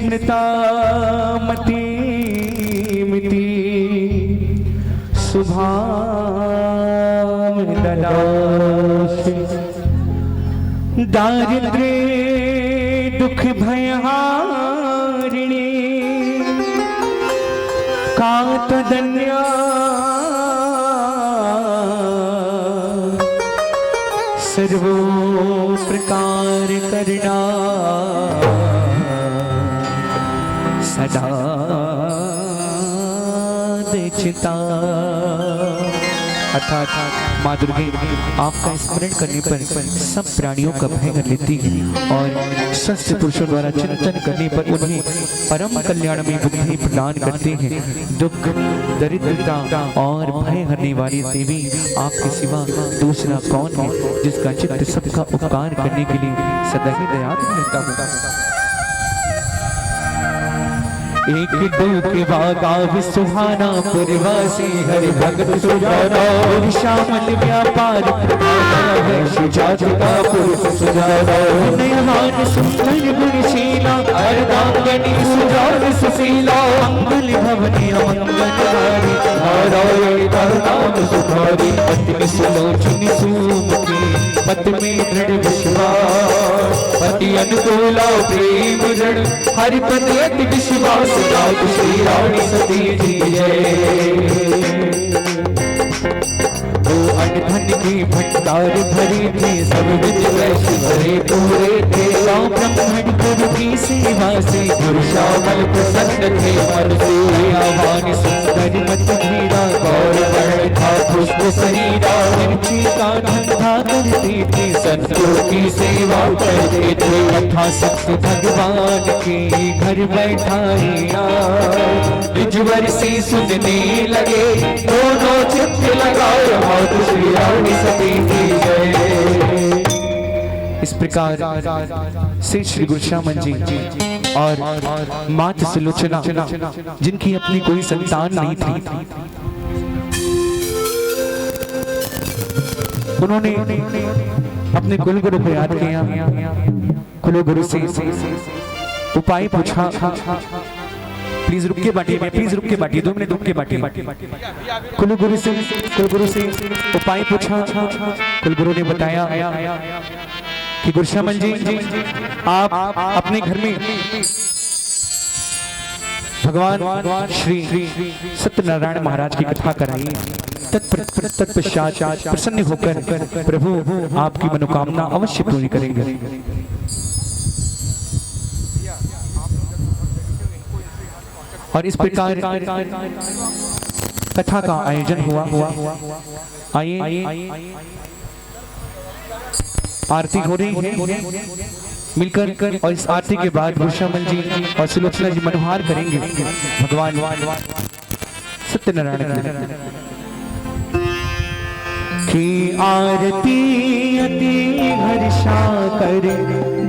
स्मृता मति मिति शुभाम ददासि दारिद्र्य दुख भयहारिणी कातदन्या सर्वो प्रकार करना सदा देचिता। अर्थात माँ दुर्गे आपका स्मरण करने पर सब प्राणियों का भय कर लेती है और सस्त पुरुषों द्वारा चिंतन करने पर उन्हें परम कल्याण में बुद्धि प्रदान करते हैं। दुख दरिद्रता और भय हरने वाली देवी आपके सिवा दूसरा कौन है जिसका चित्त सबका उपकार करने के लिए सदा ही दयालु रहता होगा। एक दो के बागा सुहाना पुरवासी हरि भगत सुजाना श्यामल व्यापार सुजात का पुरुष सुजाना नयहान सुंदर गुणशीला अर्धांगनी सुजान सुशीला मंगल भवनी अमंगलहारी नारायण नाम सुधारी पति सुलोचनी सुमुखी पति में दृढ़ विश्वास पति अनुकूला प्रेम ऋण हरि पति अति विश्वास श्री रानी सती जी जय। वो अनधन की भंडार भरी थी सब विद वैश्य भरे पूरे थे ब्राह्मण गुरु की सेवा से गुरु श्यामल प्रसन्न थे मन से आह्वान सुंदर मत धीरा गौर वर्ण था पुष्प शरीरा निर्ची का धंधा करती थी संतों की सेवा करते थे यथा सत्य भगवान के घर बैठाइया विजवर से सुनने लगे दोनों चित्त लगाए मातु श्री रानी सती की जय। इस प्रकार से श्री गुरु श्यामल जी और माता सुलोचना जिनकी अपनी कोई संतान नहीं थी उन्होंने अपने कुलगुरु को याद किया। कुलगुरु से उपाय पूछा। प्लीज रुक के बाटी में, प्लीज रुक के बाटी, 2 मिनट रुक के बाटी। कुलगुरु से उपाय पूछा। कुलगुरु ने बताया कि गुरु श्यामल जी आप अपने घर में भगवान श्री सत्यनारायण महाराज की कथा कराइए। तत्पश्चात प्रसन्न होकर प्रभु आपकी मनोकामना अवश्य पूरी करेंगे। और इस प्रकार कथा का आयोजन हुआ। आइए आरती हो रही है मिलकर, और इस आरती के बाद गुरु श्यामल जी और सुलोचना जी मनोहार करेंगे भगवान सत्यनारायण की आरती अति हर्षा कर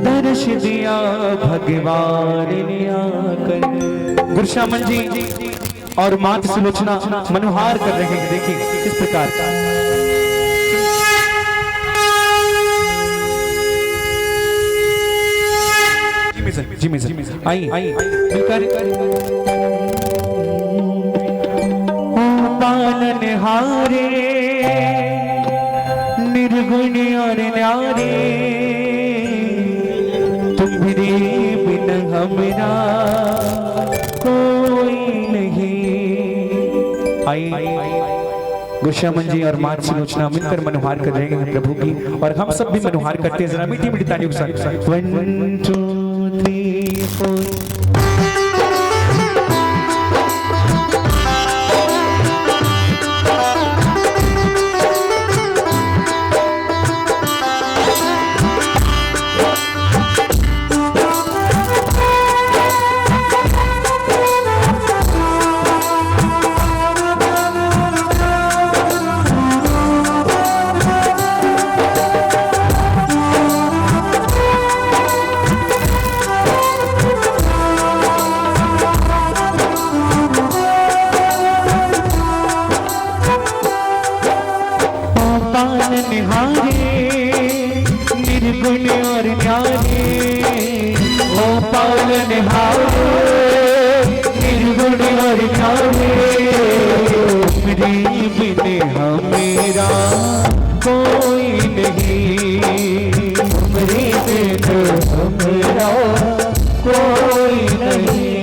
दर्श दिया भगवान ने आकर। गुरु श्यामल जी और माता सुलोचना मनोहार कर रहे हैं। देखिए किस प्रकार जी में आइए मिलकर। पालन हारे निर्गुण और न्यारे तुम्हारे बिन हमरा कोई नहीं। आइए गुरु श्यामल जी और माता सुलोचना मिलकर मनोहार कर रहे हैं प्रभु की, और हम सब भी मनोहार करते हैं। जरा मीठी मीठी तालियों के साथ 1 2 3 4। आए निर्गुण और न्यारे, तुमरे बिन हमेरा कोई नहीं, तुमरे बिन हमेरा कोई नहीं।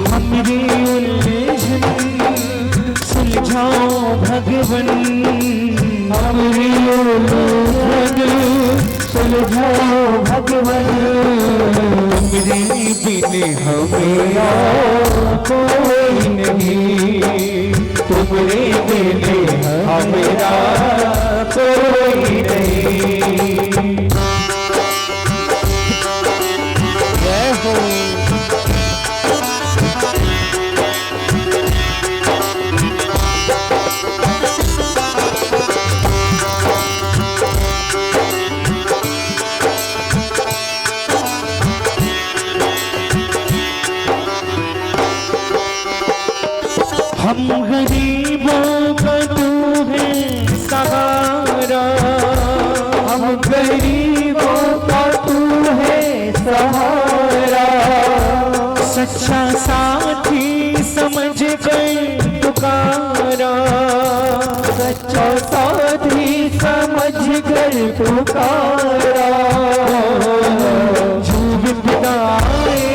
हमरी उलझन सुलझाओ भगवन, हमरी उलझन सुलझाओ भगवन, तुमरे बिन हमेरा कोई नहीं, तुमरे बिन हमेरा कोई नहीं। जय हो। हम गरीबों का तू है सहारा, हम गरीबों का तू है सहारा, सच्चा साथी समझ कर पुकारा, सच्चा साथी समझ कर पुकारा, जो विपदा आए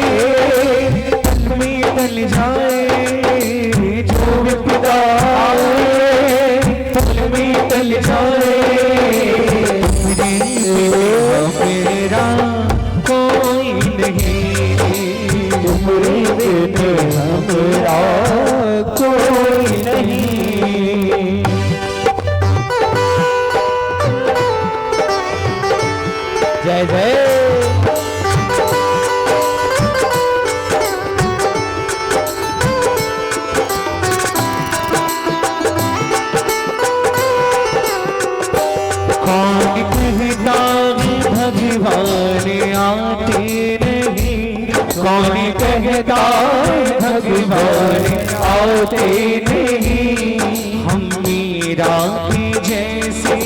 तन में टल जाए, टल जाए, मेरा कोई नहीं, तुमरे बिन हमेरा कोई नहीं। जय जय। भगवान आते नहीं, कौन कहता भगवान आते नहीं, हम मीरा के जैसे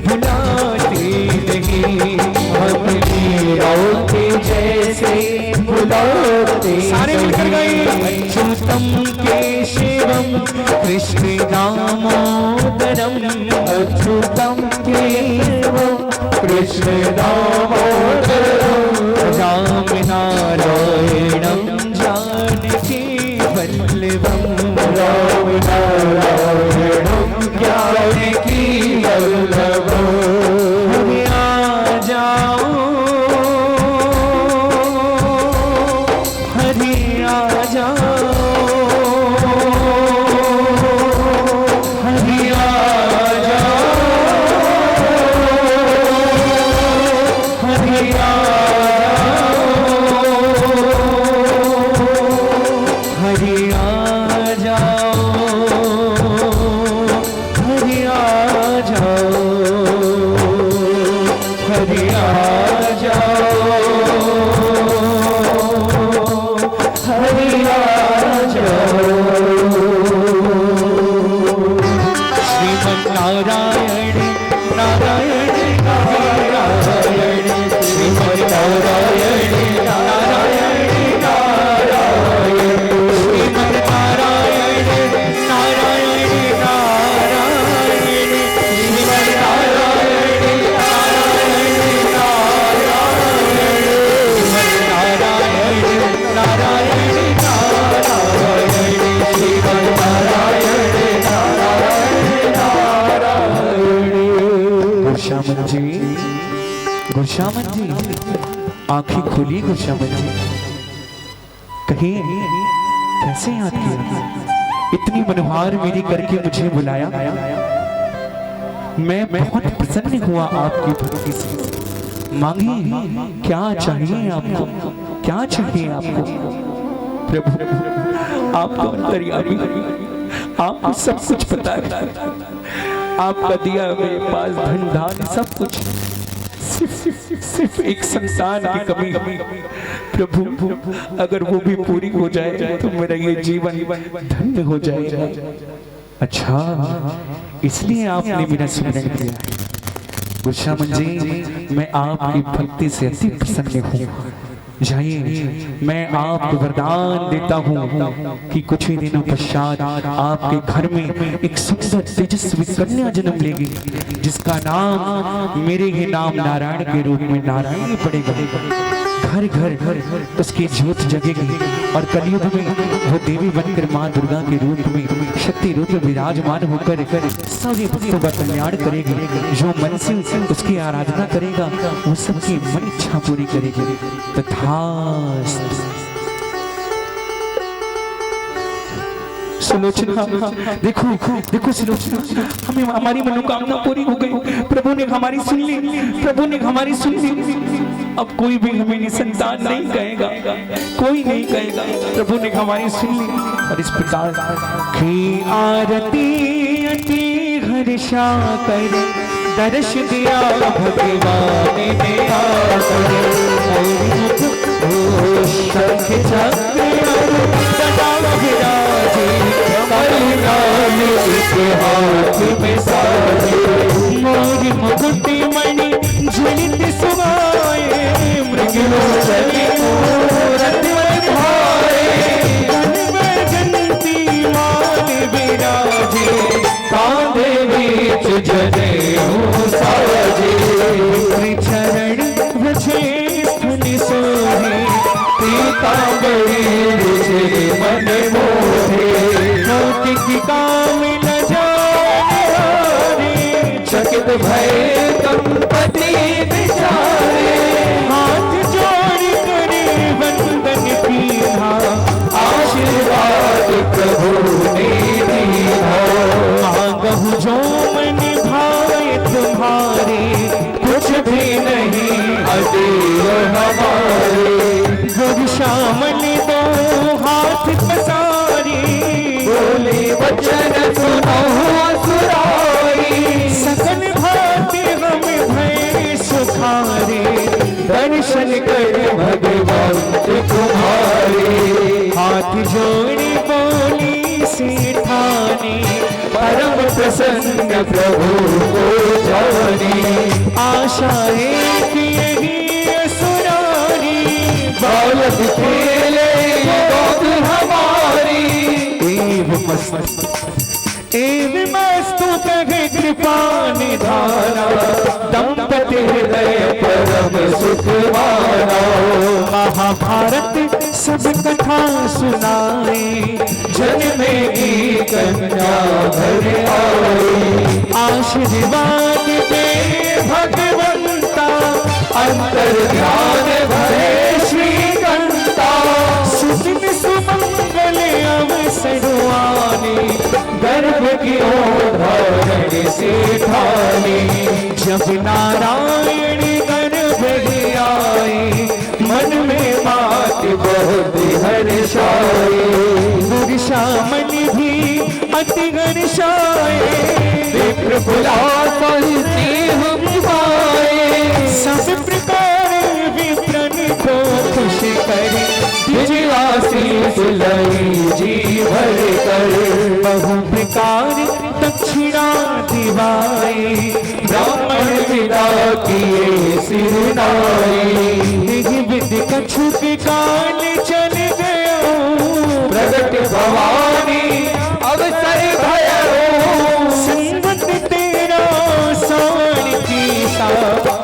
भुलाते नहीं, हम मीरा के जैसे भुलाते। सारे मिलकर गए। अच्युतम केशवम कृष्ण दामोदरम, अच्युतम केशवम कृष्ण दामोदरम, राम नारायणं जानकी वल्लभं, राम नारायणं जानकी वल्लभं। हरि आ जाओ, हरि आ जाओ, हरि आ जाओ, हरि आ गुरशामन जी, आंखें खुली गुरशामन जी, कहीं कैसे याद किया, इतनी मनोहार मेरी करके मुझे बुलाया। मैं बहुत प्रसन्न हुआ आपकी भक्ति से। मांगिए, क्या चाहिए आपको, क्या चाहिए आपको। प्रभु आपको अंतर्यामी, आपको सब कुछ पता है, आपका दिया मेरे पास धन धान सब कुछ, सिर्फ एक संतान की कमी। प्रभु अगर वो भी पूरी हो जाए तो मेरा ये जीवन धन्य हो जाएगा। अच्छा, इसलिए आपने मेरा स्मरण किया। गुरशामन जी, मैं आपकी भक्ति से अति प्रसन्न हूँ। जाइए, मैं आपको वरदान देता हूँ कि कुछ ही दिनों पश्चात आपके घर में एक सुंदर तेजस्वी कन्या जन्म लेगी, जिसका नाम मेरे ही नाम नारायण के रूप में नारायण पड़ेगा। घर घर घर उसकी ज्योत जगेगी और कलयुग में वो देवी बनकर माँ दुर्गा के रूप में शक्ति रूप में विराजमान होकर सभी भक्तों का कल्याण करेगी। जो मन से उसकी आराधना करेगा वो सबकी मन इच्छा पूरी करेगी। तथास्तु। सुलोचना, देखो देखो सुलोचना, हमें हमारी मनोकामना पूरी हो गई। प्रभु ने हमारी सुन ली, प्रभु ने हमारी सुन ली। अब कोई भी हमें निसंतान नहीं कहेगा, कोई नहीं कहेगा। प्रभु ने हमारी सुन ली। और इस प्रकार की आरती अति हर्षा कर दर्श दिया भगवान ने आकर। शंख चक्र सदा विराजे, इसके हाथ में साजे। मोर मुकुट मणि झुलित सुहाए, मृगलोचन मूरत भाए। गणवदंती मान विराजे, कांधे बीच जनेऊ साजे। चरण व्रजे स्थल सोहे, पीतांबरी रुचे मन मोहे। मोती की काम न जाने, चकित भय दंपति बिचारे। हाथ जोड़ करे वंदन कीन्हा, आशीर्वाद प्रभु ने दीन्हा। मांगहु जो मन भाए तुम्हारे, कुछ भी नहीं अदेय हमारे। गुरु श्यामल दो हाथ पसारी, बोले वचन सुनो असुरारी। सकल भांति हम भय सुखारे, दर्शन कर भगवान तुम्हारे। हाथ जोड़ी बोली सेठानी, परम प्रसन्न प्रभु को जाने। आशाएं की यही असुरारी, बालक खेले गोद हमारी। एव मस्तु कहे कृपा निधाना, दंपति हृदय परम सुख माना। महाभारत सब कथा सुनाए, जन्मेगी कन्या घर आए। आशीर्वाद दे भगवंता, अंतर ध्यान भरे श्रीकंता। सुदिन सुमंगल अवसर आने, गर्भ की धारण से ठाने। जब नारायण गर्भ आए, मन में बात बहुत हर्षाए। गुरु श्यामल भी अति हर्षाए, विप्र बुलासा हम पाए। सब प्रकार विप्रन को खुश करे, विजयासीस लई जी भर कर। बहु प्रकार दक्षिणा दिवाए, ब्राह्मण विदा किए सिर नाए। विधि कछुक काल चल गया, प्रगट भवानी अवसर भयो। संवत तेरा साल की सा,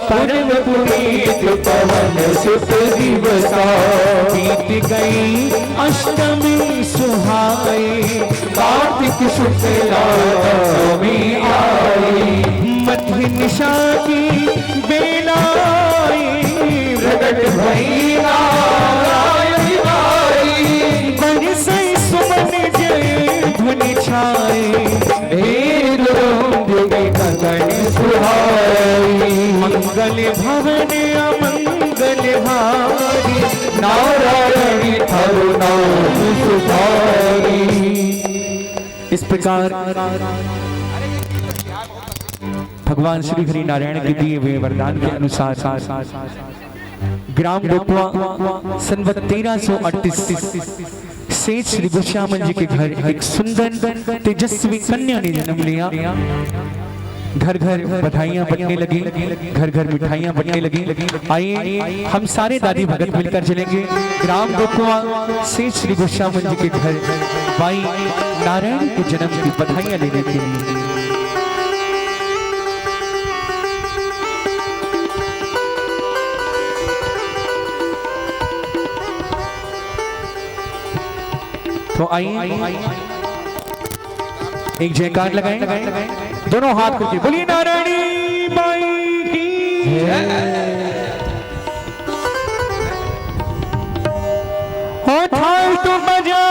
परम पुनीत पवन सुत दिवसा। बीत गई अष्टमी सुहाए, कार्तिक शुक्ला नवमी आई। मध्य निशा की बेला आई, प्रगट भई नारायण आई। बरसे सुमन जय धुनि छाए, गगन सुहाई। मंगल भवन अमंगल हारी, नारायण थारो नाम सुधारी। इस प्रकार भगवान श्री हरि नारायण के दिए हुए वरदान के अनुसार ग्राम डोकवा संवत 1338 सेठ श्री गोश्यामल जी के घर एक सुंदर तेजस्वी कन्या ने जन्म लिया। घर घर बधाइयाँ बटने लगी, घर घर मिठाइयाँ बटने लगी। आइए हम सारे दादी भगत मिलकर चलेंगे ग्राम गोकुआ से श्री गोस्वामी जी के घर भाई नारायण के जन्म की बधाइयाँ लेने के लिए। तो आइए एक जयकार लगाएं, दोनों हाथ करके बोलिए नारायणी माई की हो। थाल तो बजा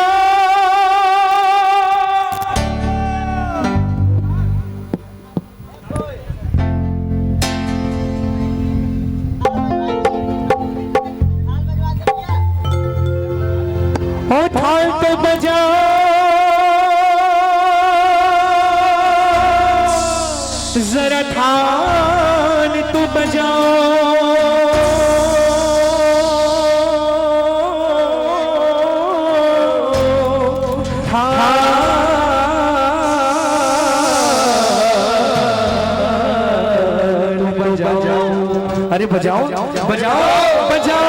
हो, थाल तो बजा जरा थाल तो बजाओ, अरे बजाओ बजाओ बजाओ।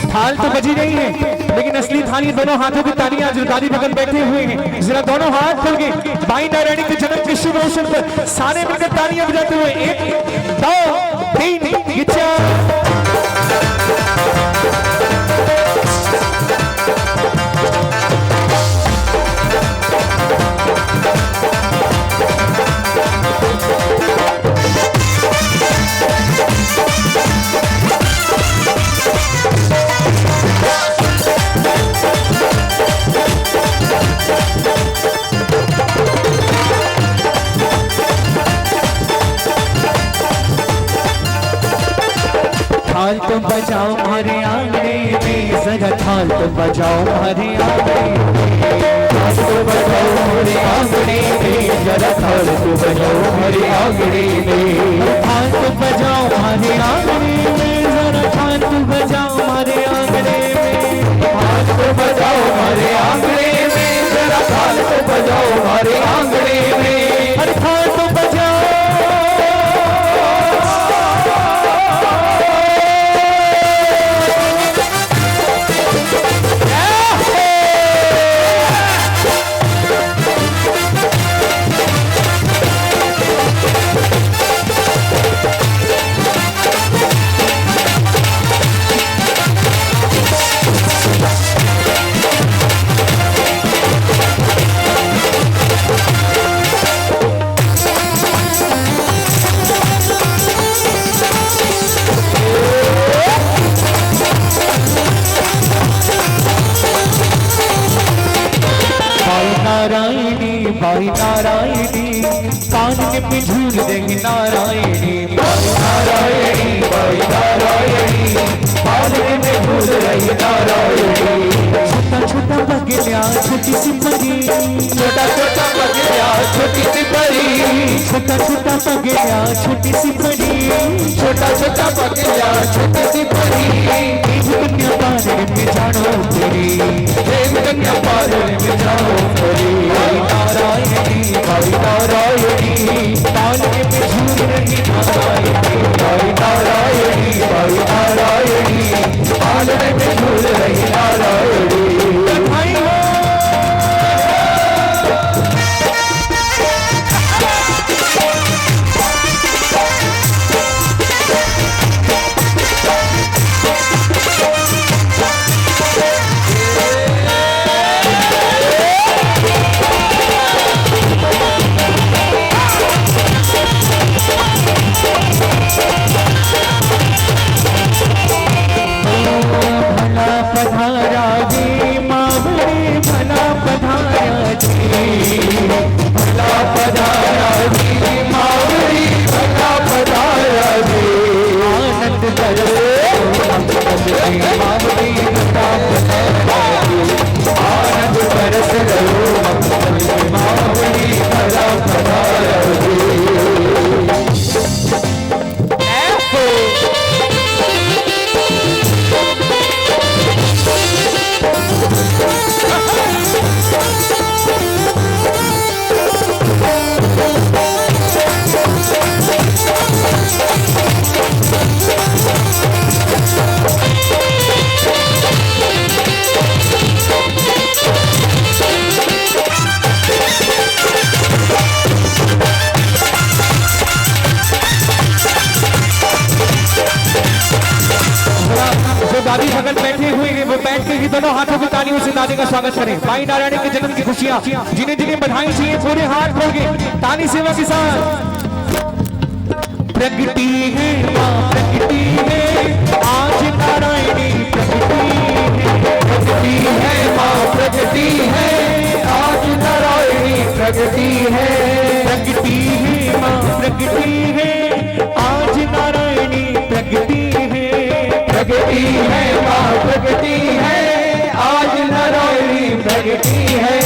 थाल तो बजी नहीं है, लेकिन असली थाल ये दोनों हाथों की तालियां जो दादी भगत बैठे हुए हैं, जरा दोनों हाथ खोल के भाई नारायणी के जन्म के शुभ अवसर पर सारे मिलकर तालियां बजाते हुए 1 2 3 4। थाल तो बजाओ हमारे आंगने में, जरा थाल तो बजाओ हमारे आंगने में, थाल तो बजाओ हमारे आंगने में, जरा थाल तो बजाओ हमारे आंगने में, थाल तो बजाओ हमारे आंगने में, जरा थाल तो बजाओ हमारे आंगने में, थाल तो बजाओ हमारे आंगने में, जरा थाल तो बजाओ हमारे आंगने में, अरे थाल तो बजाओ। भाई नारायणी कान में झूल देंगे नारायणी, भाई नारायणी भाई नारायणी कान में झूल रही नारायणी। छोटा छोटा बगलिया छोटी सी परी, छोटा छोटा बगलिया छोटी सी परी, छोटा छोटा बगलिया छोटी सी परी, छोटा छोटा बगलिया छोटी सी परी। कन्या पार में जानो तेरी, कन्या पार में जानो तेरी। भाई नारायणी ताल में झूल रही नारायणी, भाई नारायणी भाई नारायणी ताल में झूल रही नारायणी। तालियों से दादी का स्वागत करें। भाई नारायणी के जन्म की खुशियां जिन्हें जिन्हें बधाई चाहिए पूरे हाथ खोल के ताली सेवा के साथ। प्रगति है मां प्रगति है आज नारायणी प्रगति है मां प्रगति है आज नारायणी प्रगति है मां प्रगति है आज नारायणी प्रगति है मां प्रगति है आज नारायणी प्रगति है।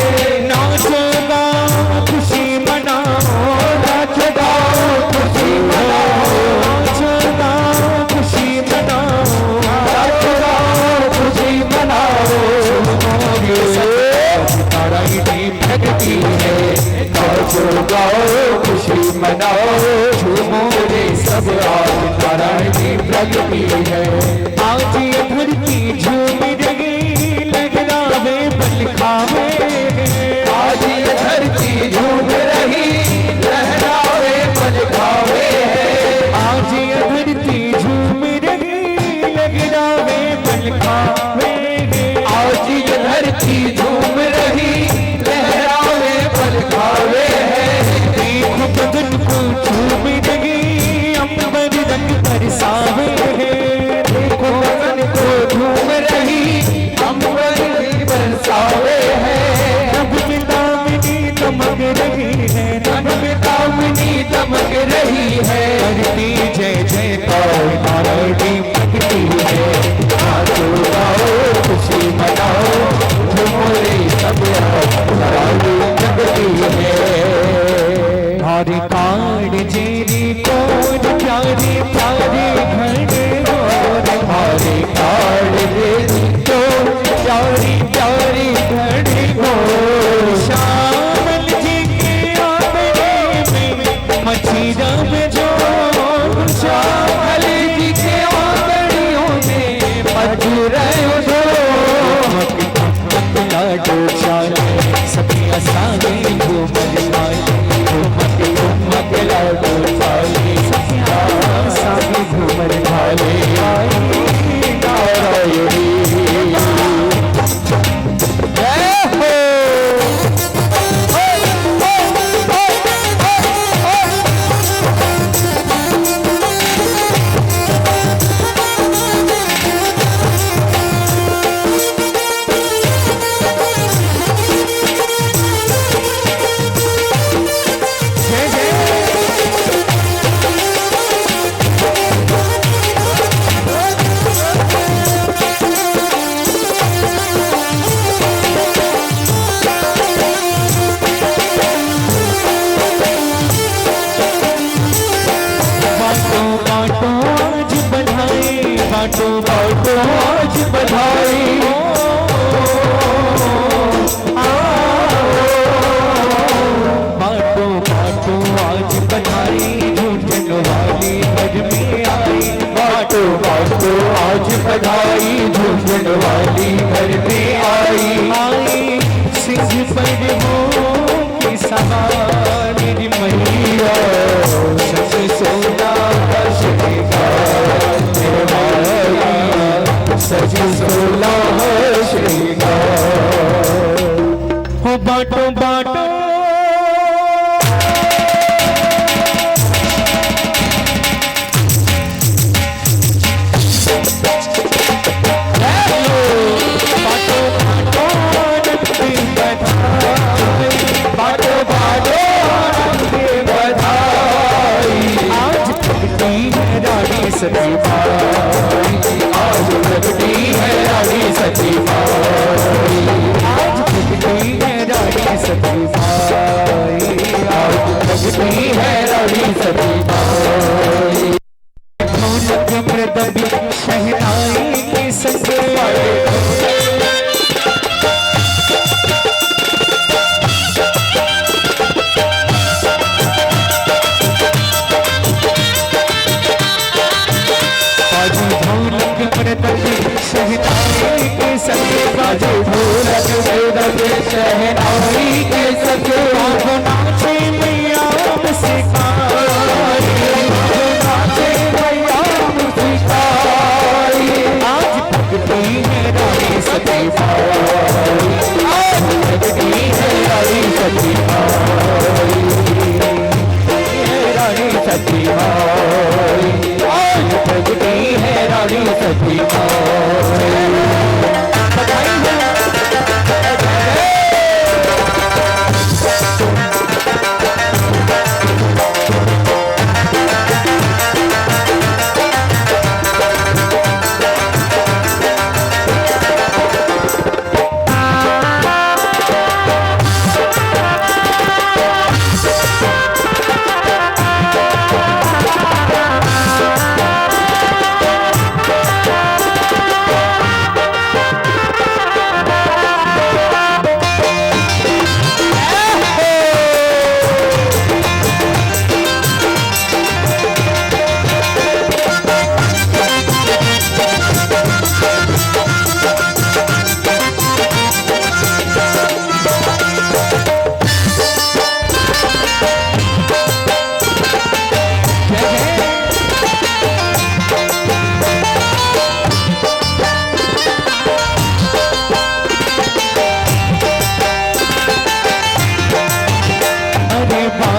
नाचो गाओ खुशी मनाओ नाचो गाओ खुशी मनाओ नाचो गाओ खुशी मनाओ नाचो गाओ खुशी मनाओ नारायणी प्रगति है नाचो गाओ खुशी मनाओ झूमो रे सब आज नारायणी प्रगति है। आज ये धरती झूम रही लहरावे बल खावे आज ये धरती झूम रही लहरावे बल खावे आज ये धरती झूम रही लहरावे बल खावे आज ये धरती झूम रही लहरावे बल खावे देखो बदन को झूम रही अंबर रंग बरसावे देखो बदन को झूम रही अंबर रंग बरसावे रब में दामिनी दमक रही है रब में दामिनी दमक रही है करती जय जय नारायणी प्रगति है नाचो गाओ खुशी मनाओ झूमो रे सब नारायणी प्रगति है। हरे काड़ जेरी कोड प्यारे प्यारे घड़े हरे काड़ जेरी कोड प्यारी प्यारी घड़े श्यामल जी के आंगने में मछीरा में जो श्यामल जी के आंगनियों में मछीरा जो लाडो चाले सखिया सागे घूमर आए घूमक लाडो चाले सखिया सागे घूमर ढाले आई नारायणी बाटो बाटो आज बधाई बाटो बाटो आज बधाई झूठन वाली घर में आई बाटो बाटो आज बधाई झूठन वाली घर में आई सिंह पर हो की सवारी मैया सच सोना सच सोला श्रृंगार हो बाटो बाटो सती माई आज प्रगति है रानी सती माई आज प्रगति है रानी सती माई आज प्रगति है रानी सती माई ढोलक मृदंग शहनाई के संग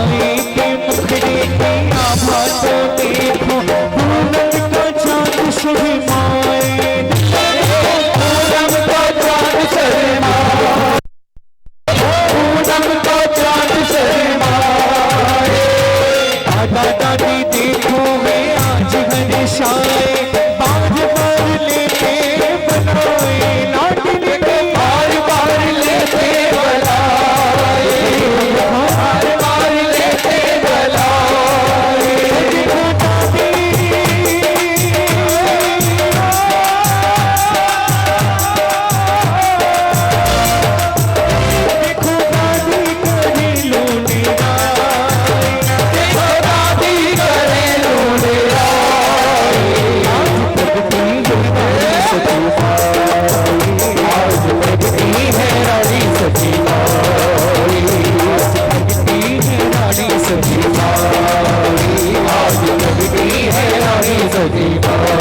माई के मुखड़े की आभा तो देखो, पूनम का चांद शर्माए, पूनम का चांद शर्माए, पूनम का चांद शर्माए। दादा दादी देखो वे आज हर्षाए, बार बार लेते बनाए, लाडली के बार बार लेते बनाए, बार बार लेते बनाए। देखो दादी, देखो दादी करे लोने आए, देखो दादी करे लोने आए। आज प्रगति है रानी सची माई, आज प्रगति है रानी सची माई, आज प्रगति है रानी सची माई।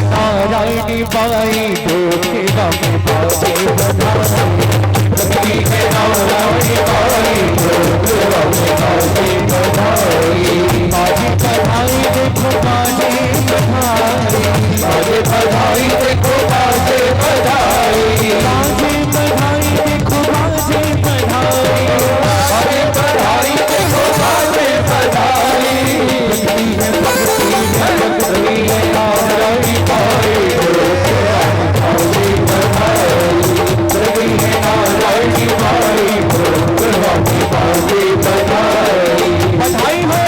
नारायणी बाई दोखे में बाजे बधाई, प्रगति है नारायणी बाई दोखे में बाजे बधाई। बाजे बधाई देखो बाजे बधाई, बाजे बधाई देखो बाजे बधाई, बाजे बधाई देखो बाजे बधाई, बाजे बधाई देखो बाजे बधाई। भक्ति है नारायणी बाई दोखे में बाजे बधाई, प्रगति है नारायणी बाई दोखे में बाजे बधाई। बधाई हो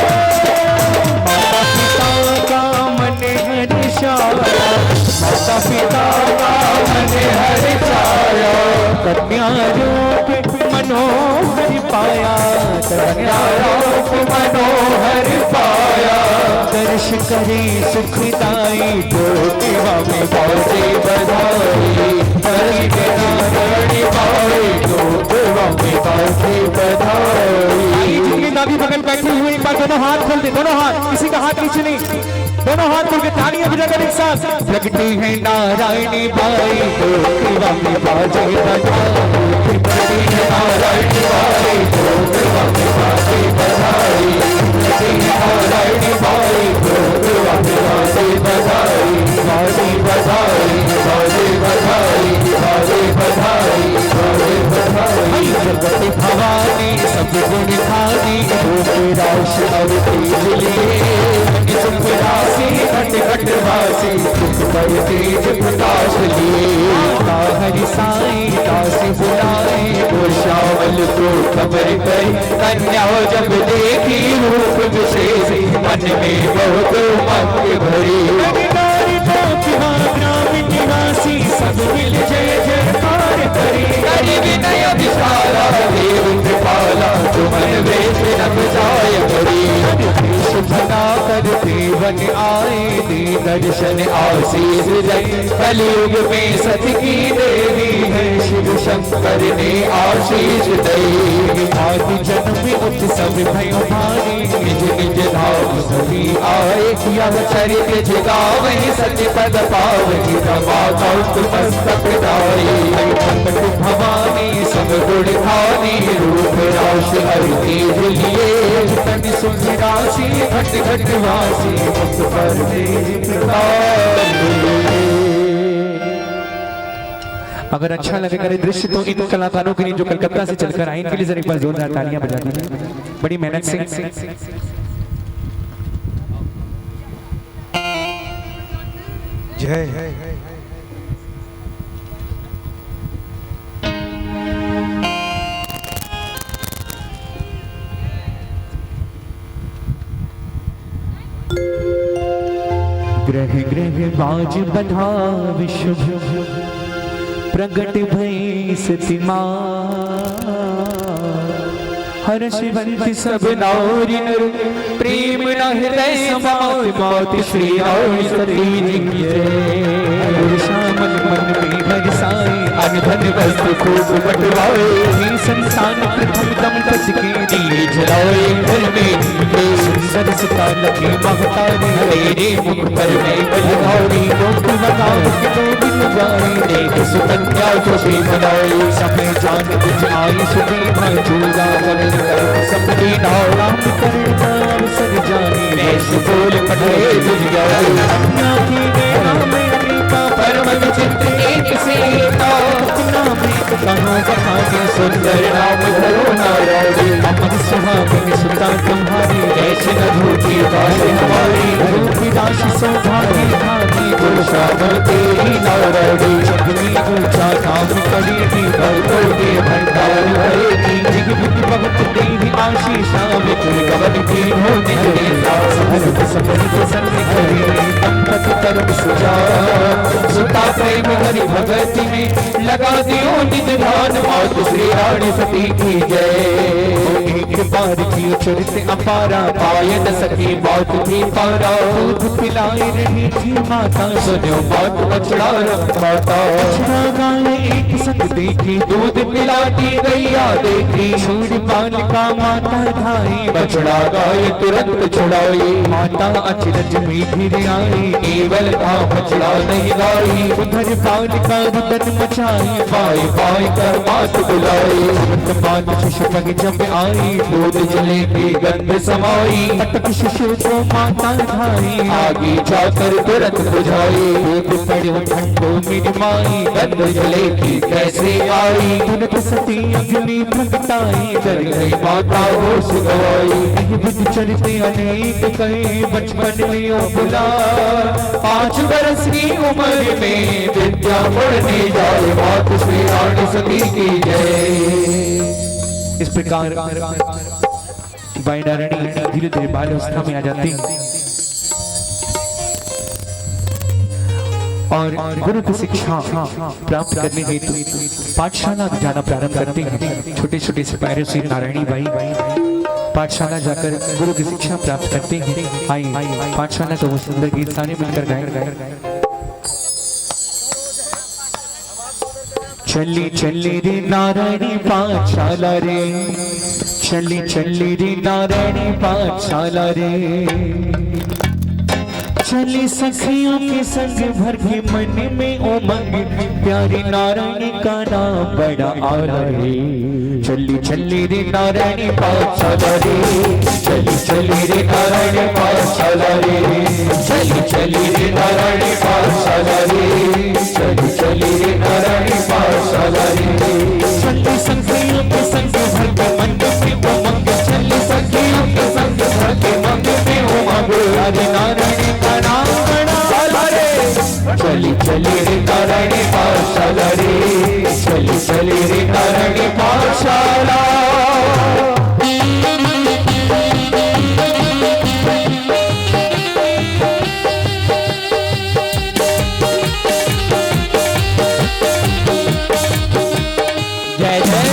माता पिता का मन हर्षाया, माता पिता का मन हर्षाया, कन्या रूप मनोहर पाया, कन्या रूप मनोहर पाया। दर्श करे सुखदाई दोखेवा में बाजे बधाई, हरि के नारायणी बाई दोखेवा में बाजे बधाई। जितनी दादी बगल बैठी हुई एक बार दोनों हाथ खोल दे, दोनों हाथ, किसी का हाथ नीचे नहीं, दोनों हाथ खोल के तालियां बजाकर एक साथ। प्रगति है नारायणी बाई दोखेवा में बाजे बधाई, प्रगति है नारायणी बाई दोखेवा में बाजे बधाई, प्रगति है नारायणी बाई दोखेवा में बाजे बधाई, बाजे बधाई, बाजे बधाई, बाजे बधाई, बाजे बधाई। जगत भवानी सब गुण खानी, रूप राश अवतेज लिए, सुख राशि घट घट वासी, सुख पर तेज प्रकाश लिए। हरि साई दास बुलाए, गोशावल को खबर करी, कन्या जब देखी रूप विशेष, मन में बहुत मत भरी। ग्राम निवासी सब मिल जय जयकार करी, करी विनय विशाला देव कृपाला, तुमन वेश नभ जाय करी। भला करते वन आए, दे दर्शन आशीष जय, कलयुग में सत की देवी है, शिव शंकर ने आशीष दई। आदि जन्म उत्सव भयो भारी, निज निज धाम सभी आए, यह चरित जगावहि सच पद पावहि, रमा कौत मस्तक धारी। संकट भवानी सब गुण खानी, रूप राश हरि तेज लिए, तन सुख राशि घट घट वासी, मुख पर तेज प्रताप। अगर अच्छा लगेगा ये दृश्य तो इन कलाकारों के लिए जो कलकत्ता से चलकर आए, इनके लिए जरा एक बार जोरदार तालियां बजा दीजिए, बड़ी मेहनत से। जय ग्रह ग्रह बाज बधाव शुभ, प्रगट भई सती मां, हर्ष बंति सब नारी नर, प्रेम न हृदय समात, मात श्री रानी सती जी की जय। श्यामल मन में बरसाए, अन धन वस्त्र खूब बटवाए, संतान प्रथम दम तज के दिए जलाए, घर में सरसता लगी महतारी तेरे मुख पर मैं बलहारी लोग बताओ कि दो दिन गाई देख सुकन्या खुशी मनाई समय जान बुझ आई सुबह मैं झूला वरण कर सबकी नाम करता अवसर जानी ऐसे बोल पढ़े बुझ गया अपना की मेरा मेरी का परम विचित्र एक सीता अपना प्रीत कहाँ बखाने सुंदर नाम धरो नारायणी अमर सुहागिनी सुता तुम्हारी ऐसे न झूठी बात हमारी रूप राशि सौभाग्य भागी गुलशावर तेरी नारायणी जगनी ऊंचा नाम करेगी भरतों के भंडार भरेगी जिग बुद्धि भगत देवी आशीषा विपुल गवन की हो निजने समर्थ समर्थ संग करी अंकत तरम सुजा सुता प्रेम हरि भगति में लगा दियो निज ध्यान मात श्री रानी सती की जय एक बार की चरित अपारा पाए न सकी बात भी पारा दूध पिलाई रही थी माता सुनो बात बछड़ा माता बछड़ा गाय एक संग देखी दूध पिलाती गैया देखी छोड़ बालिका माता धाई बछड़ा गाय तुरंत छुड़ाई माता अचरज में फिर आई केवल था बछड़ा नहीं गाई उधर बालिका रुदन मचाई पाए पाए कर मात बुलाई बात शिशु पग जब आई दूध जले की गंध समाई अटक शिशु को माता धाई आगे जाकर तुरंत बुझाई दूध पड़ो ठंडो मेरी माई गंध जले की कैसे आई तुरंत सती अग्नि प्रगटाई कर गई माता होश गवाई बुद्ध चरित अनेक कहे बचपन में ओ बुला 5 बरस की उम्र में विद्या पढ़ने जाए मात श्री रानी सती की जय। इस प्रकार बाई नारायणी धीरे धीरे बाल्यावस्था में आ जाती और गुरु की शिक्षा प्राप्त करने हेतु पाठशाला जाना प्रारंभ करते हैं। छोटे छोटे सिपाही श्री नारायणी बाई पाठशाला जाकर गुरु की शिक्षा प्राप्त करते हैं। आई पाठशाला तो वो सुंदर गीत सारे मिलकर गाए। चली चली रे नारायणी पाठशाला रे चली चली रे नारायणी पाठशाला रे चली सखियों के संग भर के मन में उमंग प्यारी नारायणी का नाम बड़ा आला रे चली चली रे नारायणी पाठशाला रे चली चली रे नारायणी पाठशाला रे चली चली रे नारायणी पाठशाला रे चली चली रे नारायणी पाठशाला रे चली सखियों के संग भर के मन में उमंग चली सखियों के संग भर के मन में उमंग प्यारी नारायणी का नाम बड़ा आला रे चली चली रे नारायणी पाठशाला रे चली चली रे नारायणी पाठशाला। जय जय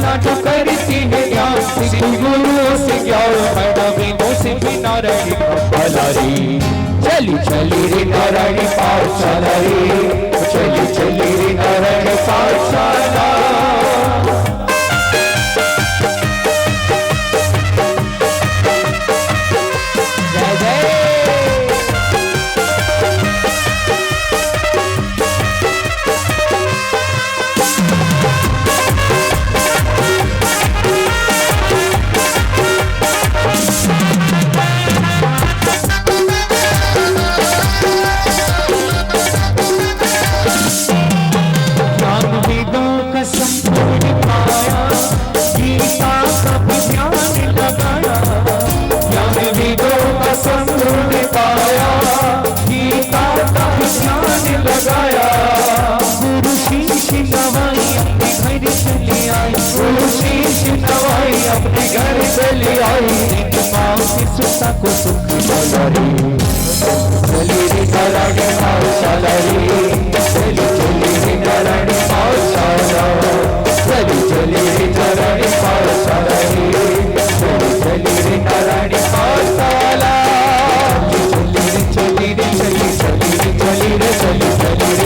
लाडो करती है ज्ञान सिद्धि गुरुओं से ज्ञान मैडा वेदों से भी नारायणी पाठशाला रे चली चली रे नारायणी पाठशाला रे चली चली रे नारायणी पाठशाला अपने घर चली आई माँ की सुता को सुख चली रे नारायणी पाठशाला रे चली रे नारायणी पाठशाला चली रे नारायणी पाठशाला रे चली रे नारायणी पाठशाला चली रे नारायणी पाठशाला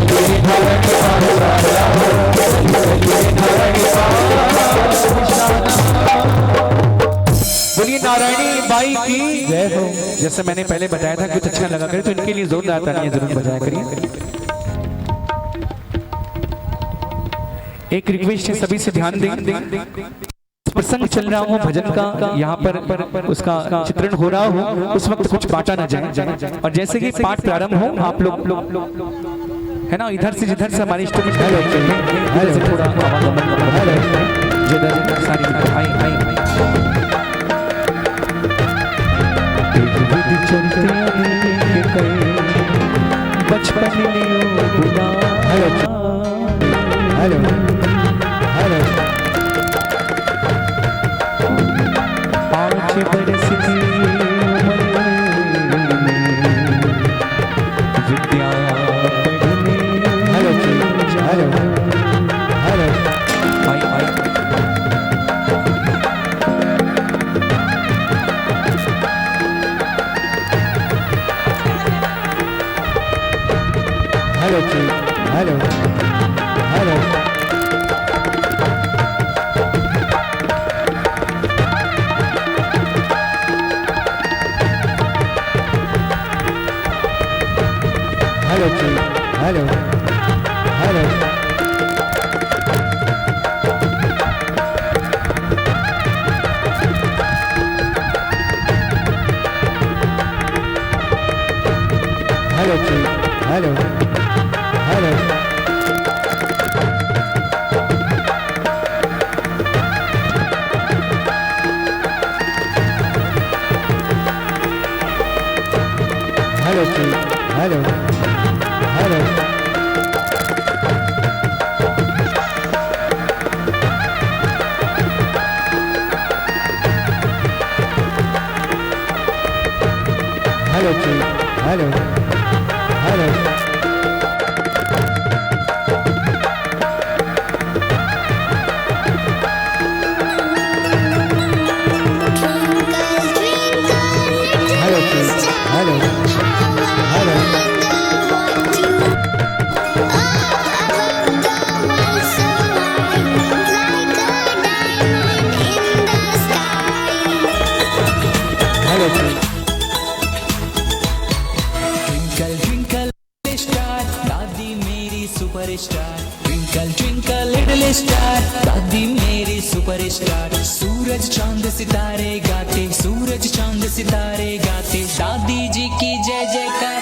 चली रे नारायणी पाठशाला बोलिए नारायणी बाई की जय हो। जैसे मैंने पहले बताया था कुछ अच्छा लगा करे तो इनके लिए जोरदार तालियां जरूर बजाया करिए। एक रिक्वेस्ट है सभी से ध्यान दें प्रसंग चल रहा हो भजन का यहाँ पर उसका चित्रण हो रहा हो उस वक्त कुछ बांटा ना जाए और जैसे कि पाठ प्रारंभ हो आप लोग है ना इधर से जिधर से हमारे इंस्ट्रूमेंट थोड़ा जिधर सारी बचपन हेलो हेलो 5 बरस की उम्र विद्या पढ़ने हेलो हेलो हेलो आई hello hello hello hello hello hello hello hello hello hello hello hello hello hello hello hello twinkle twinkle little star दादी मेरी सुपरस्टार सूरज चांद सितारे गाते सूरज चांद सितारे गाते दादी जी की जय जयकार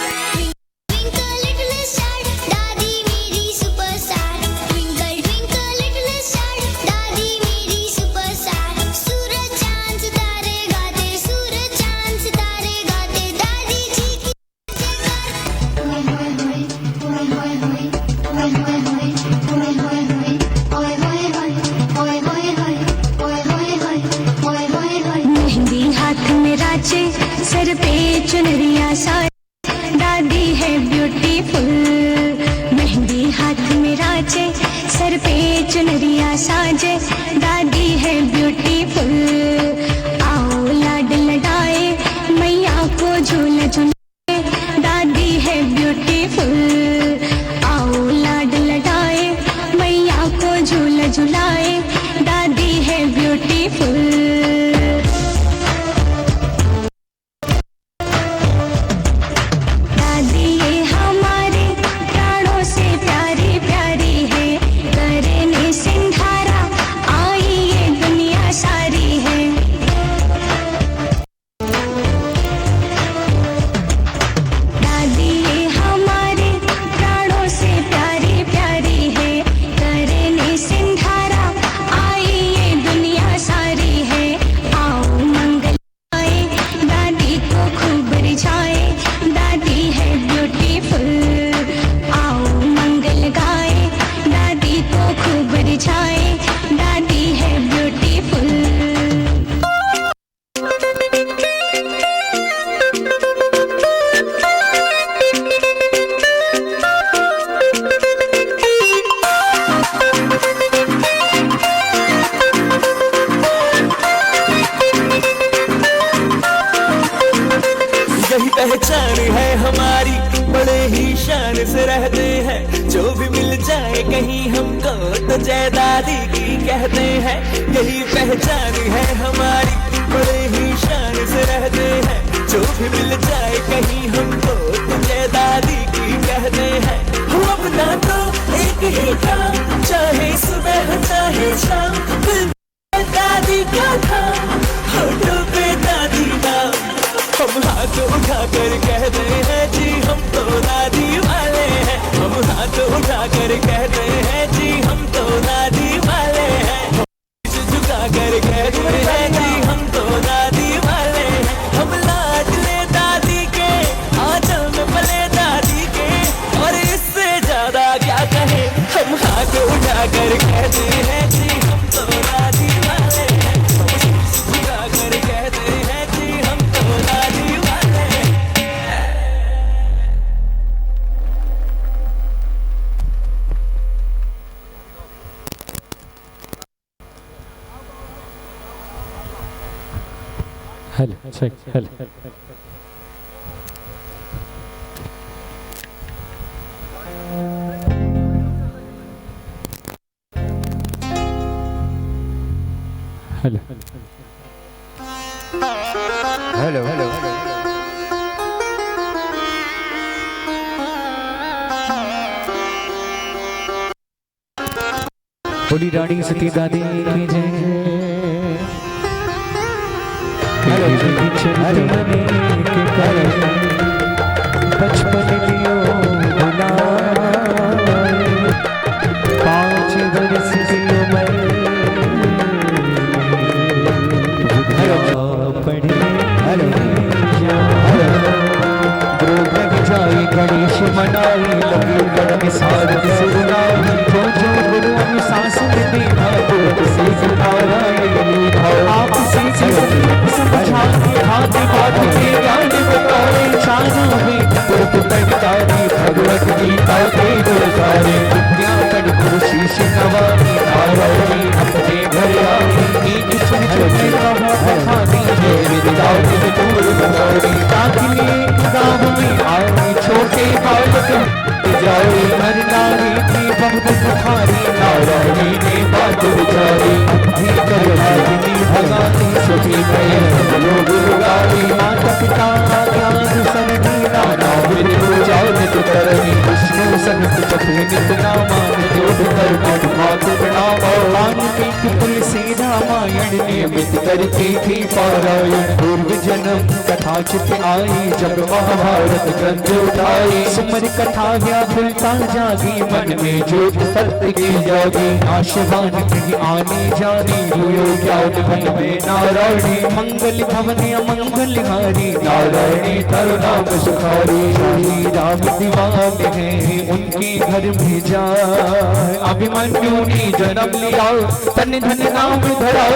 सर पे चुनरिया सारे रहते हैं, जो भी मिल जाए कहीं हमको तो जय दादी की कहते हैं। यही पहचान है हमारी, बड़े ही शान से रहते हैं, जो भी मिल जाए कहीं हमको तो जय दादी की कहते हैं। हम अपना तो एक ही काम, चाहे सुबह हो चाहे शाम, दिल में दादी का नाम, होठों पे दादी नाम। हम हाथ उठा कर कहते हैं जी हम तो दादी वाले हैं, हम हाथ उठा कर कहते हैं जी हम तो दादी वाले हैं। झुका कर कहते हैं जी हम तो दादी वाले हैं। हम लाडले दादी के, आंचल में पले दादी के, और इससे ज्यादा क्या कहे। हम हाथ उठा कर कहते हैं जी हम तो दादी वाले हैं, झुका कर कहते हैं जी हम तो दादी वाले हैं। Hello check hello hello hello hello बड़ी रानी सती दादी की जय। के कारण बचपन लियो भुलाए, 5 वर्ष की उम्र पढ़े जाए गणेश मनाई, लगी गण सारद सुनाई, जो जो गुरु अनुशासन देखा से आप से समझा हाथ बात के ज्ञान बताए, चारों में पुरपुतारी भगवत गीता के गुरसारे, विद्यापन गुरु शीश नवानी, नारायणी अपने घर आई, एक छोटे खानी है विद्या की दूर बनाई, ताकि गाँव में आए छोटे बालक जाए, हर नारी की बहुत सुखारी, नारायणी ने बात विचारी, भीतर रागिनी भगाती सभी गए लोग गाई, माता पिता ज्ञान सरनी नाना विधि पूजा नित करनी, विष्णु संत जपे नित नामा, योग कर मात प्रणामा, वाल्मीकि तुलसी रामायण नियमित करती थी पारायण, पूर्व जन्म कथा चित आई, जब महाभारत ग्रंथ उठाई, सुमर कथा या खुलता जागी, मन में ज्योत सत्य की जागी, आशवान कहीं आने जानी, हुयो ज्ञान मन में नारायणी, मंगल भवन अमंगल हारी, नारायणी तरु नाम सुखारी, श्री राम दीवाने हैं उनके घर भेजा, अभिमन्यु ने जन्म लिया, तन धन नाम धरा,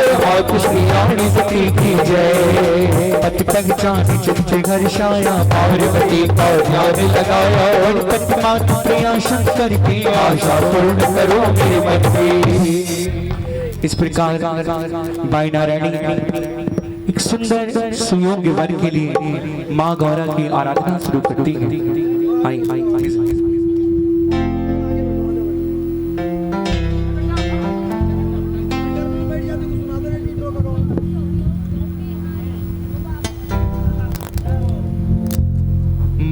श्री रानी सती की जय। पति पहचान चित्त घर छाया, पार्वती का ध्यान लगाया, और पति माता प्रिया शंकर की आशा पूर्ण करो मेरे मन की। इस प्रकार बाई नारायणी एक सुंदर सुयोग्य वर के लिए माँ गौरा की आराधना शुरू करती है। आई आई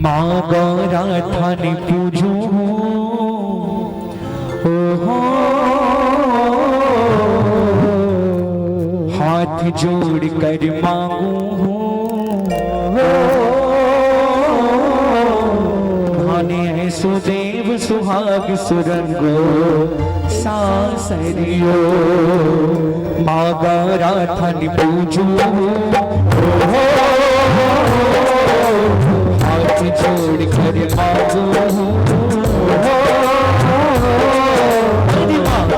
माँ गौरा थाने पूजू हो, हाथ जोड़ कर मांगू भाने सुदेव सुहाग सुरंगो सासरियो, माँ गौरा थाने पूजू जोड़ कर मांगू,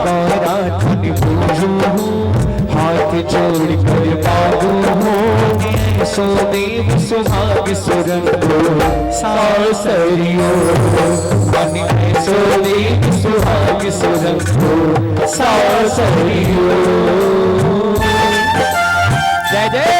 गौरा धन पूजू, हाथ जोड़ कर मांगू, सोदेव सुहाग सुरंगो सासरियो, सोदेव सुहाग सुरंगो सासरियो। जय जय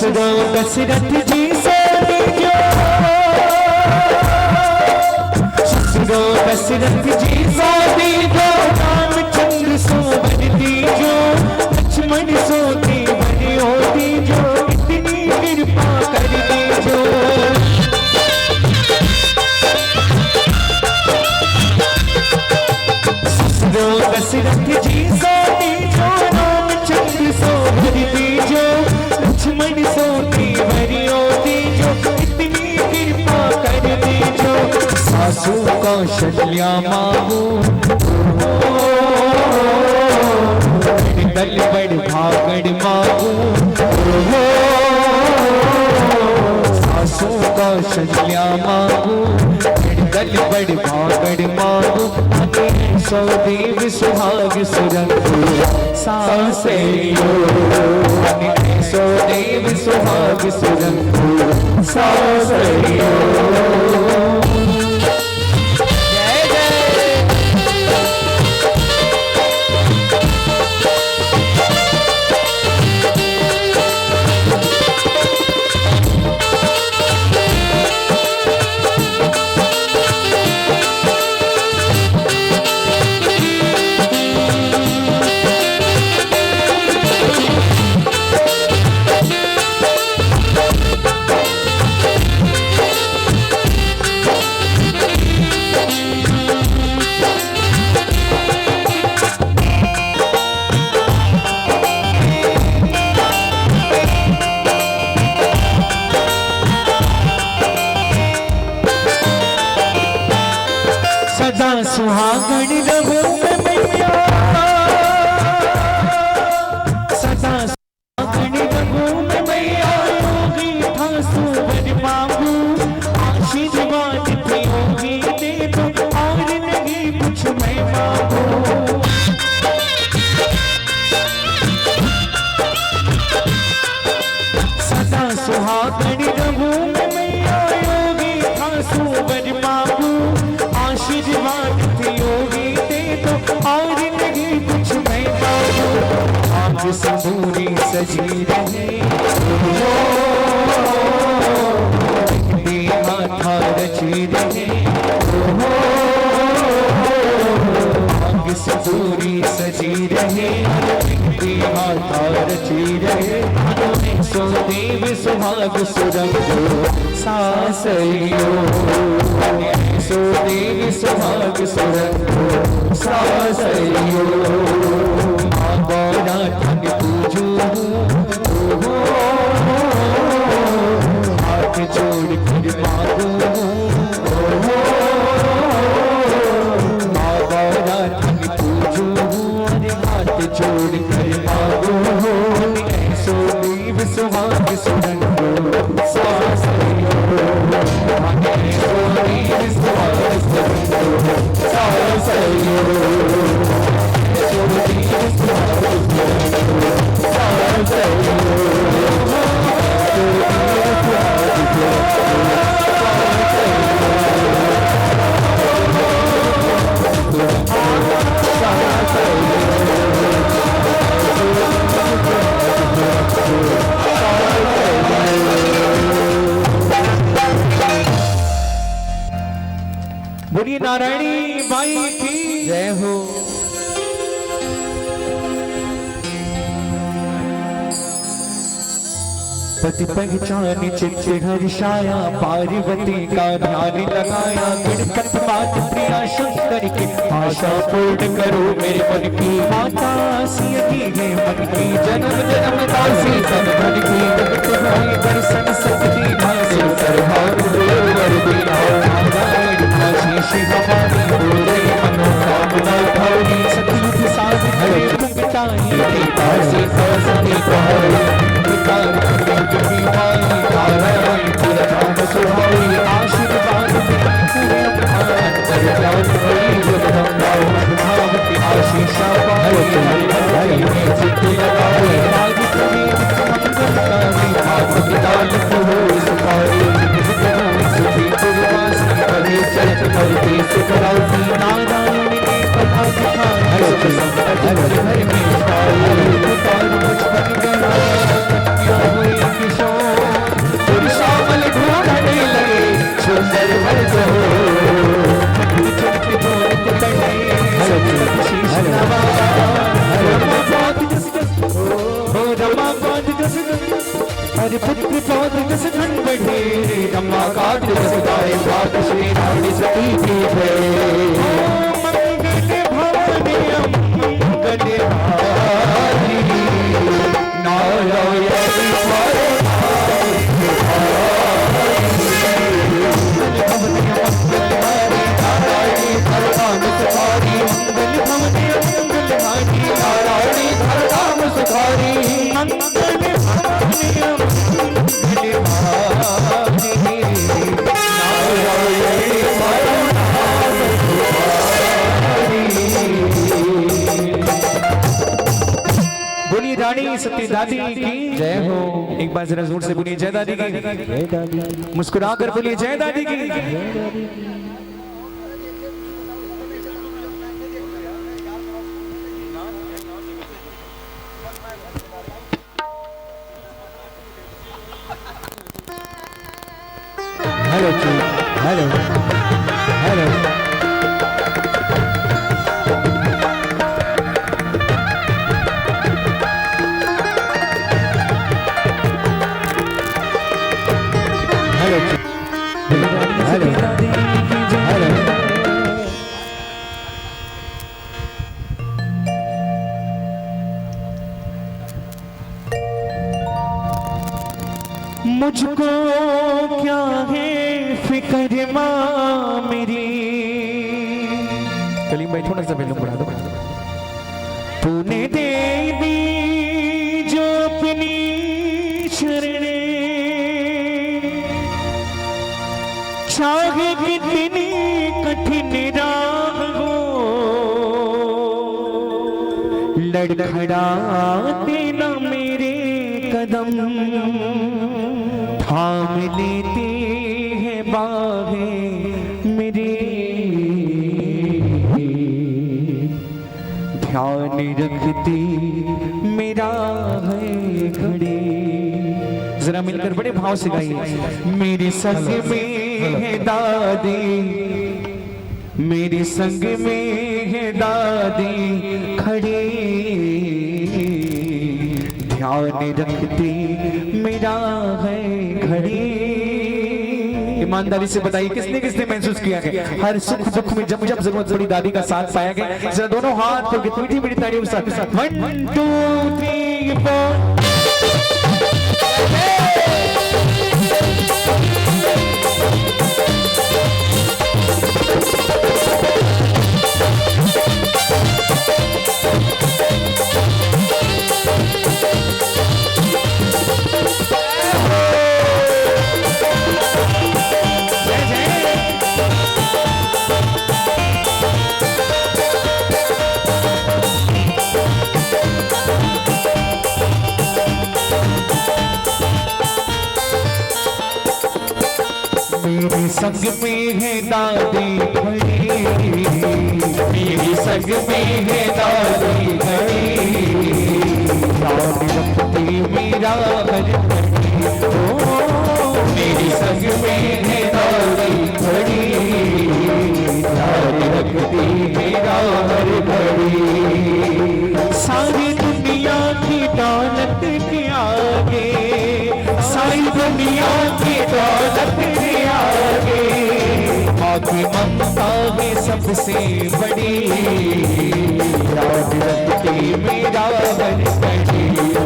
ससुरो दशरथ जी से दीजो, ससुरो दशरथ जी से दीजो, रामचंद्र सो वर दीजो, लक्ष्मण सो देवर हो दीजो, इतनी कृपा कर दीजो। ससुरो दशरथ जी से दीजो, रामचंद्र सो वर दीजो, लक्ष्मण सो देवर हो दीजो, इतनी कृपा कर दीजो। सासू कौशल्या मांगू, दल बड़ भागड़ मांगू, सासू कौशल्या मांगू, दल बड़ भागड़ मांगू, सौ देव सुहाग सुरंगू सासैयो, सौ देव सुहाग सुरंगू सासैयो। सदा सुहागण रहो मैं मैया, सदा सुहागण रहो मैं मैया, योगी था सुवर मांगू, आशीर्वाद थे योगी दे दो, और नहीं कुछ मैं मांगू। सदा सुहागण रहो मैं मैया, योगी था सुवर मांगू, आशीर्वाद थे योगी दे दो, और नहीं कुछ मैं मांगू। आग सिंदूरी सजी रहे, माथा रची रहे, आग सिंदूरी सजी रहे, माथा रची रहे, सो देव सुहाग सुरंगो सासैयो, सो देव सुहाग सुरंगो सासैयो। माँ गौरा धन पूजू, हाथ जोड़ कर मांगू, माँ गौरा धन पूजू, हाथ जोड़ कर मांगू, सो देव सुहाग सुरंगो सासैयो, सो देव सुहाग सुरंगो सासैयो, सो देव सुहाग सुरंगो सासैयो, सो देव सुहाग सुरंगो सासैयो। बोलिए नारायणी बाई की जय हो। पति पहचान चित्त हर्षाया, पार्वती का ध्यान लगाया, गणपत बात प्रिया शंकर की, आशा पूर्ण करो मेरे मन की, माता सिया की है मन की, जन्म जन्म दासी तन धन की, जगत भाई दर्शन सकती भासी, सरभार देवर दीना, नारायण आशीष हमारी पूरे मनोकामना भावनी, सतयुग साध हरे कुंभचारी की पासी सरस्वती पहाड़ी, विकार की माई नारायण पुरधाम सुहाई, आशीर्वाद पूरे अंतर ज्ञान भरी जगदम्बा, भावती आशीषा पाई, हरि हरि में चित्त लगाए, आज कभी हर पुत्र पौध जस धन बढ़े अम्मा काट जस गाय बात श्री रानी सती की जय मंगल भवानी मंगल हारी नारायण बोलिए रानी सती दादी की जय हो। एक बार जरा जोर से बोलिए जय दादी की जय दादी। मुस्कुरा कर बोलिए जय दादी की जय दादी। Hello hello hello hello hello मुझको क्या है फिक्र माँ मेरी। कलीम भाई थोड़ा सा पहले बढ़ा दो। तूने दे दी जो अपनी शरणे चाहे कितनी कठिन राह हो लड़खड़ाते न मेरे कदम थाम लेते हैं बाहें मेरे ध्यान रखती मेरा है घड़ी। जरा मिलकर बड़े भाव से गाइए। मेरे संग में है दादी मेरे संग में है दादी खड़ी ध्यान रखती मेरा है घड़ी। ईमानदारी से बताइए किसने किसने महसूस किया है हर सुख दुख में जब जब जरूरत पड़ी दादी का साथ पाया गया। जरा दोनों हाथ तो मीठी मीठी तालियों के साथ 1 2 3 4 मेरे संग में है दादी खड़ी मेरे संग में है दादी खड़ी ध्यान रखती मेरा हर घड़ी। ओ मेरे संग में है दादी खड़ी ध्यान रखती मेरा हर घड़ी। सारी दुनिया की दौलत के आगे सारी दुनिया की दौलत के आगे माँ की ममता है सबसे बड़ी याद रखती मेरा हर घड़ी। ओ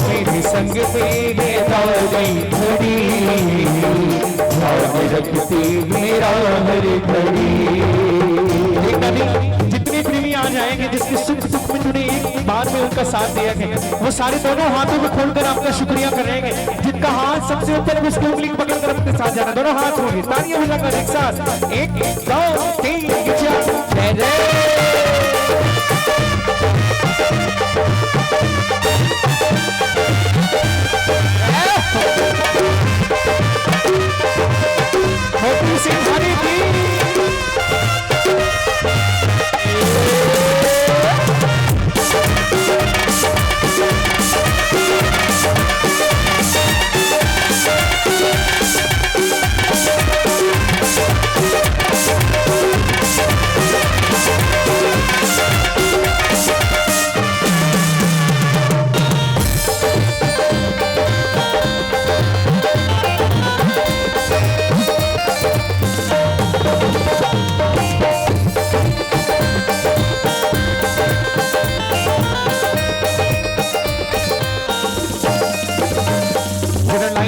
मेरे संग मेरे दादी खड़ी याद रखती मेरा हर घड़ी। जितने प्रेमी आ जाएंगे जिसके सुख दुख में तूने एक बार में उनका साथ दिया है वो सारे दोनों हाथों में खोलकर आपका शुक्रिया करेंगे। जिनका हाथ सबसे ऊपर है उसकी उंगली पकड़कर अपने साथ जाना। दोनों हाथ होंगे तालियां बजाकर एक साथ 1 2 3 4 जय होती सिंहारी की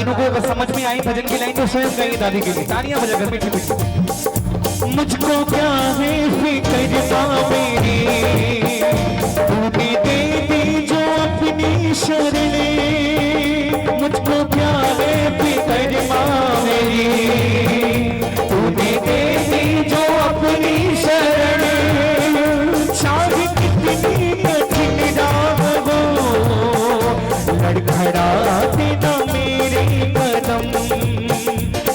लाइनों को अगर समझ में आई भजन की लाइन तो स्वयं गाइए दादी के लिए, तालियां बजाकर मीठी मीठी। मुझको क्या है फिक्र मेरी, तूने दे दी जो अपनी शरणे, मुझको क्या है फिक्र मेरी, तूने दे दी जो अपनी शरणे, चाहे कितनी कठिन राह हो, लड़खड़ाते न मेरे कदम,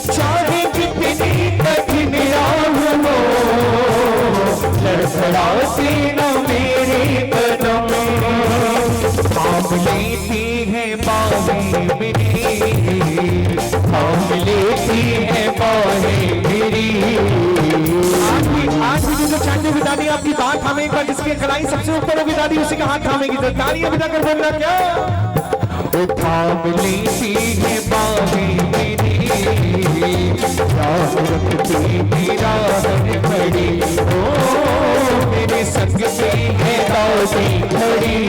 चाहे कितनी कठिन राह हो, लड़खड़ाते न मेरे कदम, थाम लेती है बाहें मेरी, थाम लेती है बाहें मेरी। आज भी जो चांदी बिता दी आपकी बात थामेगा, जिसकी कलाई सबसे ऊपर होगी दादी उसी का हाथ थामेगी, तो तालियां बजा कर बोलना क्या, वो थाम लेती है बाहें मेरी, राह रखती मेरा हर घड़ी, ओ मेरे संग से है दादी खड़ी,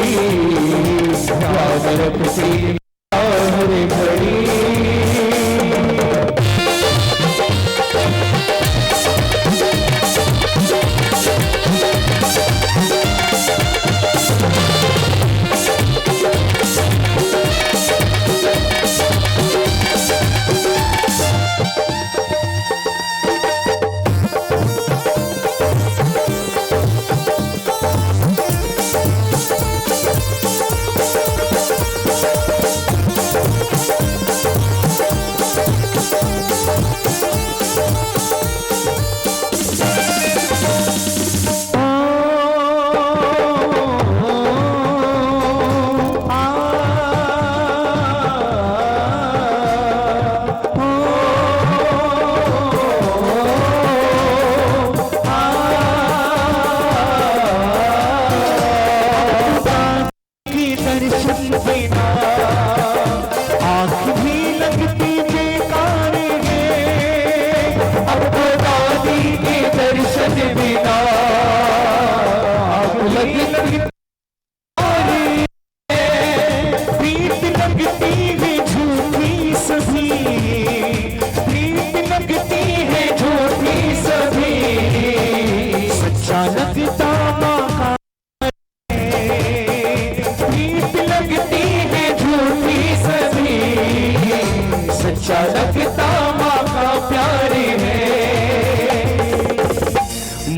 राह रखती मेरा हर घड़ी।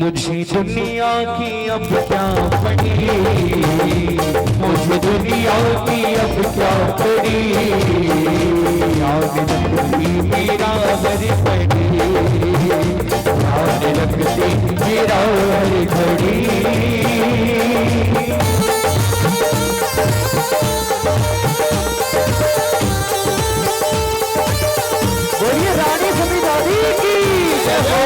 मुझे दुनिया की अब क्या पड़ी, मुझे दुनिया की अब क्या पड़ी, याद रखती मेरा हर घड़ी, याद रखती मेरा हर घड़ी। बोलिए रानी सभी दादी की जय हो।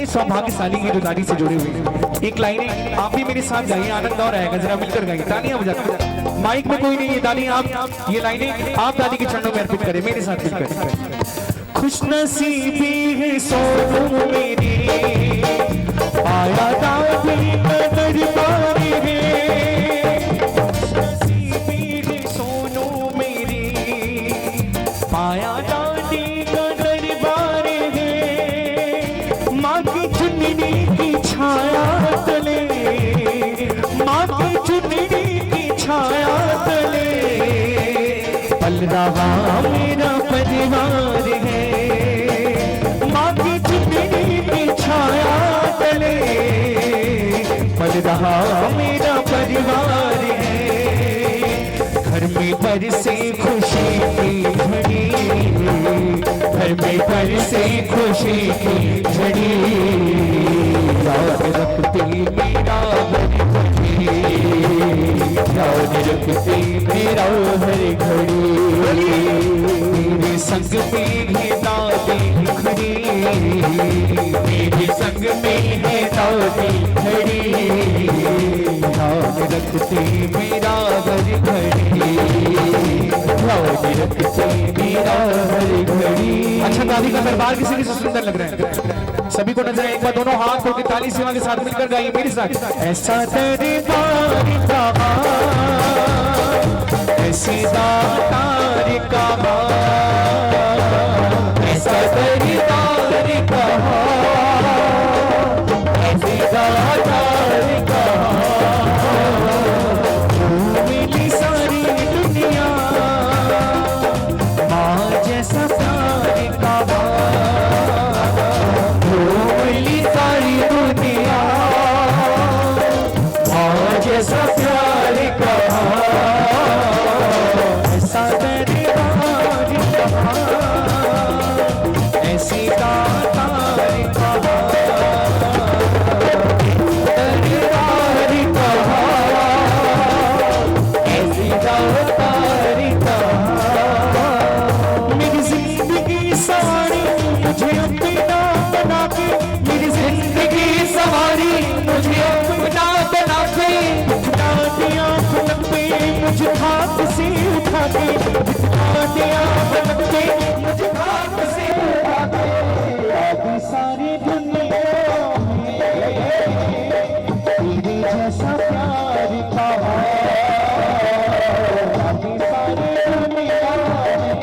सौभाग्यशाली की जो दादी से जुड़े हुए हैं। एक लाइन आप भी मेरे साथ गाइए, आनंद और आएगा, जरा मिलकर गाइए, तालियां बजाकर। माइक में कोई नहीं है, दादी आप ये लाइनें आप दादी के चरणों में अर्पित करें मेरे साथ मिलकर। खुशनसीबी है सोनू मेरी, आया दादी का दरबार है, खुशनसीबी है सोनू मेरी, आया दादी का दरबार है, माँ की चुन्नी की छाया तले, माँ की चुन्नी की छाया तले, पल रहा मेरा परिवार है, माँ की चुन्नी की छाया तले, पल रहा मेरा परिवार है, घर में बरसे खुशी की घड़ी, घर में बरसे खुशी की घड़ी, याद रखती मेरा मेरा हर घड़ी, मेरे संग में है दादी खड़ी, मेरे संग में है दादी खड़ी, ध्यान रखते मेरा हर घड़ी, ध्यान रखते मेरा हर घड़ी। अच्छा, दादी का दरबार किसी किसी सुंदर लग रहा है, सभी को नजर एक बार दोनों हाथ को ताली सेवा के साथ मिलकर गाइए मेरे साथ। ऐसा दरबार कहाँ, ऐसी दातार कहाँ, ऐसा दरबार कहाँ, ऐसी दातार कहाँ, मिली सारी दुनिया माँ जैसा प्यार कहाँ, मिली सारी दुनिया माँ जैसा प्यार कहाँ, ऐसा दरबार कहाँ, ऐसी दातार कहाँ, दरबार कहाँ, ऐसी दातार कहाँ। मेरी जिंदगी सवारी मुझे अपना बना के, मेरी जिंदगी सवारी मुझे अपना बना के, बिठा दिया पलंग पे मुझे हाथ से उठा के, बिठा दिया पलंग पे मुझे हाथ से उठा के, आधी सारी दुनिया में तेरे जैसा प्यार कहाँ, आधी सारी दुनिया में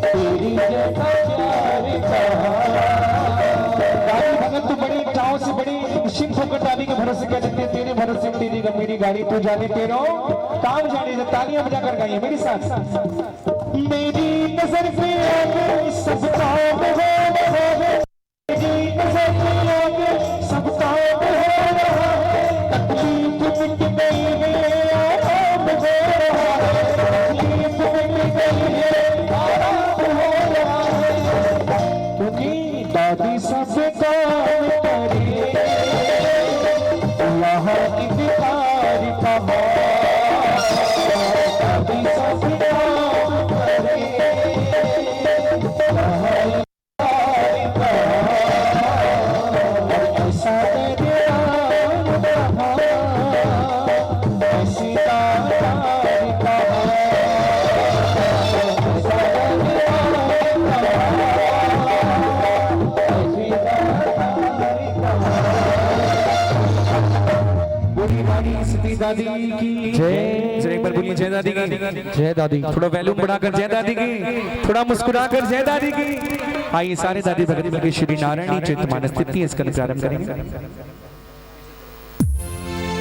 तेरी जैसा प्यार कहाँ। दादी भगत तू बड़ी चाव से बड़ी निश्चिंत होकर दादी के भरोसे कह देते, तेरे भरोसे में तेरी गंभीरी गाड़ी, तू जाने तेरो काम जाने से तालियां बजाकर गाइए मेरे साथ। मेरी नजर पे आके सब काम हो रहा है, मेरी नजर पे आके सब काम हो रहा है, तकलीफ मिट गई है आराम हो रहा है, तकलीफ मिट गई है आराम हो रहा है, क्योंकि दादी सब काम करे यहाँ इंतजार कहाँ, दादी सब काम करे यहाँ इंतजार कहाँ, ऐसा दरबार कहाँ, ऐसी दातार कहाँ, ऐसा दरबार कहाँ, ऐसी दातार कहाँ। बोली वाली सती दादी की जय। जरा एक बार बोलिए जय दादी की जय। दादी थोड़ा वैल्यूम बढ़ाकर जय दादी की, थोड़ा मुस्कुराकर जय दादी की। आइए सारे दादी भगत मिलकर श्री नारायणी चित्तमान स्थिति इसका प्रारंभ करेंगे।